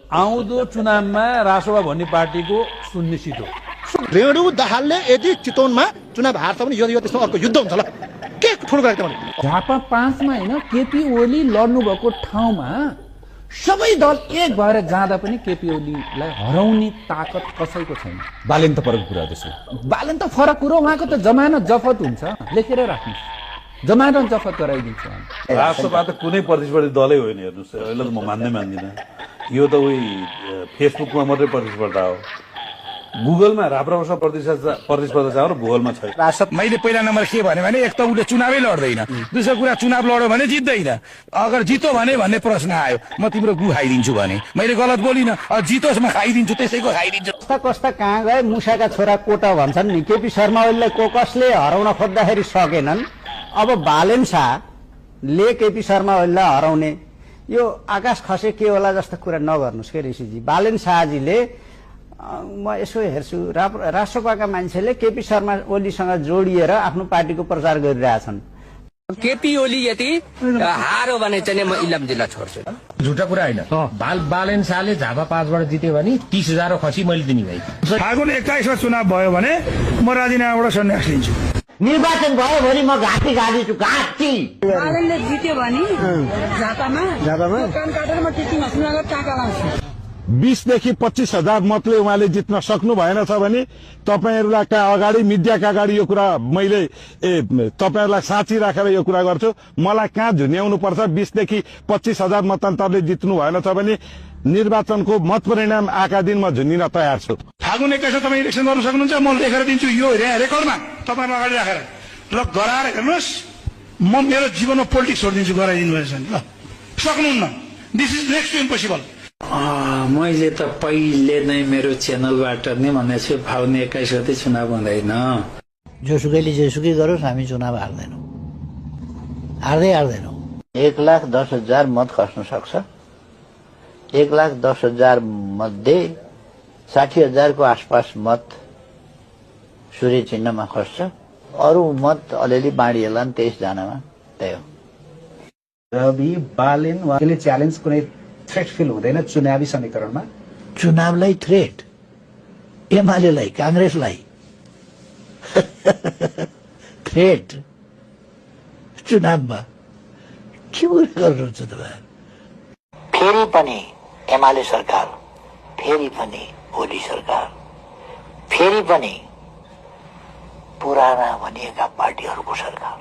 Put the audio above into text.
आउँदो चुनावमा रासोपा भन्ने पार्टीको सुनिश्चित हो। रेणु दाहालले यदि चितवनमा चुनाव हार्छ भने यो त्यसमा अर्को युद्ध हुन्छ ल। के ठुलो कुरा भने झापा 5 मा हैन केपी ओली लड्नु भएको ठाउँमा सबै दल एक भएर जाँदा पनि केपी ओलीलाई हराउने ताकत कसैको छैन। बालेन त फरक कुरा त्यसो। बालेन त फरक कुरो, उहाँको त जमानत जफत हुन्छ, लेखेर राख्नुहोस्, जमानत जफत गराइदिन्छ। रासोपा त कुनै प्रतिस्पर्धी दलै होइन, हेर्नुहोस् अहिले त म मान्दिनँ। यो त उही फेसबुकमा मात्रै प्रतिस्पर्धा हो। गुगलमा राप्रपासँग प्रतिस्पर्धा छ र भूगोलमा छैन। मैले पहिला नम्बर के भने एक त उसले चुनावै लड्दैन, दोस्रो कुरा चुनाव लड्यो भने जित्दैन, अगर जितो भने भन्ने प्रश्न आयो म तिम्रो गु खाइदिन्छु भने मैले गलत बोलिनँ, जितोस् म खाइदिन्छु, त्यसैको खाइदिन्छु। कस्ता कस्ता कहाँ गए मुसाका छोरा कोटा भन्छन् नि। केपी शर्मा ओलीलाई कसले हराउन खोज्दाखेरि सकेनन्। अब बालेन शाहले केपी शर्मा ओलीलाई हराउने यो आकाश खसे के होला जस्तो कुरा नगर्नुहोस् के ऋषिजी। बालेन शाहजीले म यसो हेर्छु राष्ट्रपाका मान्छेले केपी शर्मा ओलीसँग जोडिएर आफ्नो पार्टीको प्रचार गरिरहेछन्। केपी ओली यदि हारो भने चाहिँ म इलाम जिल्ला छोड्छु। झुटा कुरा होइन। बालेन शाहले झापा 5 बाट जित्यो भने 30,000 खसी मैले दिने भाइ। फागुन 21 मा चुनाव भयो भने म राजीनामाबाट सन्यास लिन्छु। निर्वाचन भयो भने म घाँटी गाडिन्छु, घाँटी। बालेनले जित्यो भने झापामा कान काटेर म टिचिङ हस्पिटलमा टाका लाउँछु। 20 देखि 25,000 मतले उहाँले जित्न सक्नु भएन छ भने तपाईहरुलाई अगाडि मिडियाका अगाडि यो कुरा मैले तपाईहरुलाई साँची राखेर यो कुरा गर्छु। मलाई कहाँ झुन्याउनु पर्छ। 20 देखि 25,000 मतान्तरले जित्नु भएन छ भने निर्वाचनको मत परिणाम आका दिन म झुन्निन तयार छु। फागुन 21 मा तपाई इलेक्सन गर्न सक्नुहुन्छ, म लेखेर दिन्छु यो रेकर्डमा तपाईहरु अगाडि राखेर र गराएर हेर्नुस् म मेरो जीवनमा पोलिटिक्स छोडिदिन्छु गराइदिनु भएछ नि ल। सक्नुहुन्न, this is next to impossible. मैले त पहिले नै मेरो च्यानलबाट नै भनेको छु फागुन 21 गते चुनाव हुँदैन। जोसुकैले जेसुकै गरोस् हामी चुनाव हार्दैनौँ, हार्दैनौँ। 1,10,000 मत खस्न सक्छ। 1,10,000 मध्ये 60,000 को आसपास मत सूर्य चिन्हमा खस्छ, अरू मत अलिअलि बाँडिएला 23 जनामा। त्यही हो। रवि बालेन उहाँले च्यालेन्ज कुनै थ्रेट फिल हुँदैन चुनावी समीकरणमा। चुनावलाई थ्रेट, एमालेलाई कांग्रेसलाई थ्रेट चुनावमा के गर्नुहुन्छ तपाईँ? फेरि पनि एमाले सरकार, फेरि पनि ओली सरकार, फेरि पनि पुराना भनिएका पार्टीहरूको सरकार।